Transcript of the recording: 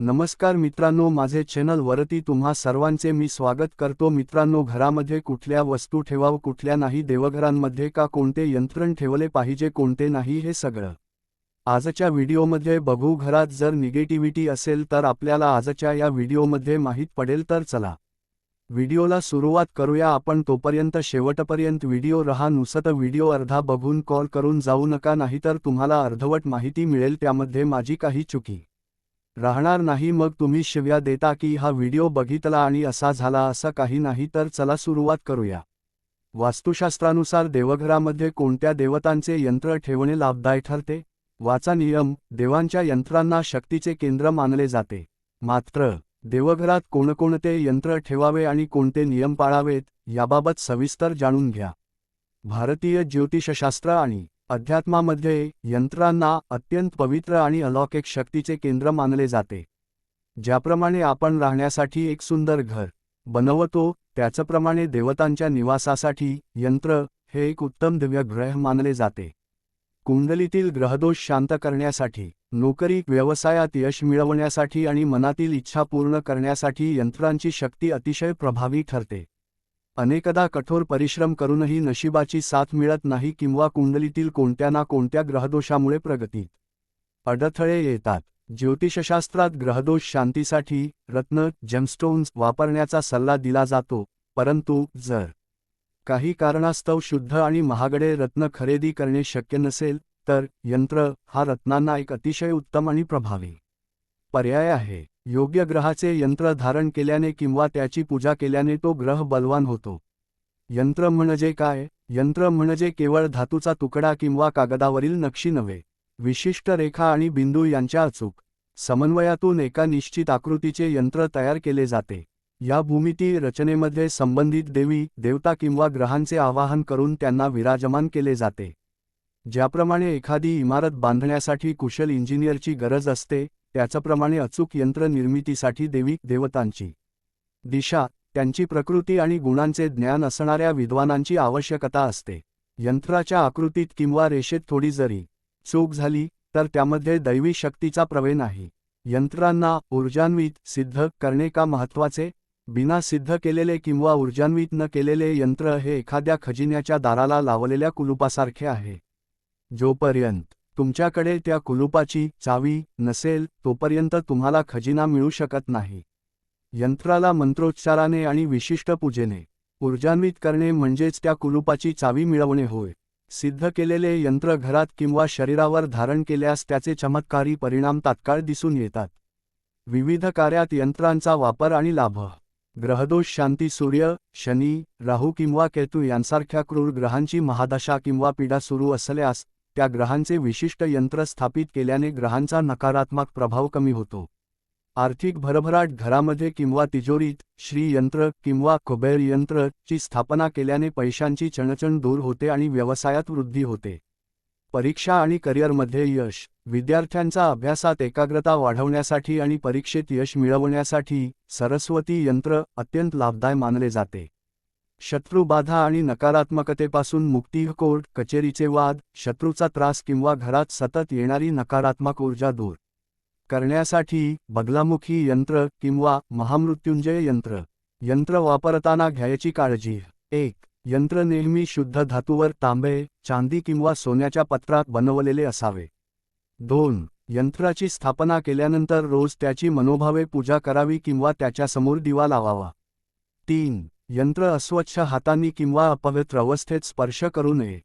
नमस्कार मित्रांनो, माझे चॅनल वरती तुम्हा सर्वांचे मी स्वागत करतो। मित्रांनो, घरामध्ये कुठल्या वस्तू ठेवाव, कुठल्या नाही, देवघरांमध्ये का कोणते यंत्रण ठेवले पाहिजे, कोणते नाही, हे सगळं आजच्या व्हिडिओमध्ये बघू। घरात जर निगेटिव्हिटी असेल तर आपल्याला आजच्या या व्हिडिओमध्ये माहित पडेल। तर चला व्हिडिओला सुरुवात करूया आपण। तोपर्यंत शेवटपर्यंत व्हिडिओ रहा, नुसतं व्हिडिओ अर्धा बघून कॉल करून जाऊ नका, नाहीतर तुम्हाला अर्धवट माहिती मिळेल, त्यामध्ये माझी काही चुकी राहणार नाही। मग तुम्ही शिव्या देता की हा व्हिडिओ बघितला आणि असा झाला, असं काही नाही। तर चला सुरुवात करूया। वास्तुशास्त्रानुसार देवघरामध्ये कोणत्या देवतांचे यंत्र ठेवणे लाभदायक ठरते? वाचा नियम। देवांच्या यंत्रांना शक्तीचे केंद्र मानले जाते, मात्र देवघरात कोणकोणते यंत्र ठेवावे आणि कोणते नियम पाळावेत याबाबत सविस्तर जाणून घ्या। भारतीय ज्योतिषशास्त्र आणि अध्यात्मामध्ये यंत्रांना अत्यंत पवित्र आणि अलौकिक शक्तीचे केंद्र मानले जाते। ज्याप्रमाणे आपण राहण्यासाठी एक सुंदर घर बनवतो, त्याचप्रमाणे देवतांच्या निवासासाठी यंत्र हे एक उत्तम दिव्यगृह मानले जाते। कुंडलीतील ग्रहदोष शांत करण्यासाठी, नोकरी व्यवसायात यश मिळवण्यासाठी आणि मनातील इच्छा पूर्ण करण्यासाठी यंत्रांची शक्ती अतिशय प्रभावी ठरते। अनेकदा कठोर परिश्रम करूनही नशिबाची साथ मिळत नाही किंवा कुंडलीतील कोणत्या ना कोणत्या ग्रहदोषामुळे प्रगतीत अडथळे येतात। ज्योतिषशास्त्रात ग्रहदोष शांतीसाठी रत्न, जेमस्टोन्स वापरण्याचा सल्ला दिला जातो, परंतु जर काही कारणास्तव शुद्ध आणि महागडे रत्न खरेदी करणे शक्य नसेल, तर यंत्र हा रत्नांना एक अतिशय उत्तम आणि प्रभावी पर्याय आहे। योग्य ग्रहाचे यंत्र धारण केल्याने किंवा त्याची पूजा केल्याने तो ग्रह बलवान होतो। यंत्र म्हणजे काय? यंत्र म्हणजे केवळ धातूचा तुकडा किंवा कागदावरील नक्षी नव्हे, विशिष्ट रेखा आणि बिंदू यांच्या अचूक समन्वयातून एका निश्चित आकृतीचे यंत्र तयार केले जाते। या भूमिती रचनेमध्ये संबंधित देवी देवता किंवा ग्रहांचे आवाहन करून त्यांना विराजमान केले जाते। ज्याप्रमाणे एखादी इमारत बांधण्यासाठी कुशल इंजिनियरची गरज असते, त्याचप्रमाणे अचूक यंत्र निर्मितीसाठी देवी देवतांची दिशा, त्यांची प्रकृती आणि गुणांचे ज्ञान असणाऱ्या विद्वानांची आवश्यकता असते। यंत्राच्या आकृतीत किंवा रेषेत थोडी जरी चूक झाली तर त्यामध्ये दैवी शक्तीचा प्रवेश नाही। यंत्रांना ऊर्जान्वित सिद्ध करणे का महत्त्वाचे? बिना सिद्ध केलेले किंवा ऊर्जान्वित न केलेले यंत्र हे एखाद्या खजिन्याच्या दाराला लावलेल्या कुलुपासारखे आहे। जोपर्यंत तुमच्याकडे त्या कुलुपाची चावी नसेल, तोपर्यंत तुम्हाला खजिना मिळू शकत नाही। यंत्राला मंत्रोच्चाराने आणि विशिष्ट पूजेने ऊर्जान्वित करणे म्हणजेच त्या कुलुपाची चावी मिळवणे होय। सिद्ध केलेले यंत्र घरात किंवा शरीरावर धारण केल्यास त्याचे चमत्कारी परिणाम तात्काळ दिसून येतात। विविध कार्यात यंत्रांचा वापर आणि लाभ। ग्रहदोष शांती, सूर्य, शनी, राहू किंवा केतू यांसारख्या क्रूर ग्रहांची महादशा किंवा पीडा सुरू असल्यास त्या ग्रहांचे विशिष्ट यंत्र स्थापित केल्याने ग्रहांचा नकारात्मक प्रभाव कमी होतो। आर्थिक भरभराट घरामध्ये किंवा तिजोरीत श्री यंत्र किंवा कुबेर यंत्र ची स्थापना केल्याने पैशांची चणचण दूर होते आणि व्यवसायात वृद्धी होते। परीक्षा आणि करिअरमध्ये यश, विद्यार्थ्यांचा अभ्यासात एकाग्रता वाढवण्यासाठी आणि परीक्षेत यश मिळवण्यासाठी सरस्वती यंत्र अत्यंत लाभदायक मानले जाते। शत्रुबाधा आणि नकारात्मकतेपासून मुक्ती, कोर्ट कचेरीचे वाद, शत्रूचा त्रास किंवा घरात सतत येणारी नकारात्मक ऊर्जा दूर करण्यासाठी बगलामुखी यंत्र किंवा महामृत्युंजय यंत्र। यंत्र वापरताना घ्यायची काळजी: 1. यंत्र नेहमी शुद्ध धातूवर, तांबे, चांदी किंवा सोन्याच्या पत्रात बनवलेले असावे। 2. यंत्राची स्थापना केल्यानंतर रोज त्याची मनोभावे पूजा करावी किंवा त्याच्यासमोर दिवा लावावा। 3. यंत्र अस्वच्छ हातांनी किंवा अपवित्र अवस्थेत स्पर्श करू नये।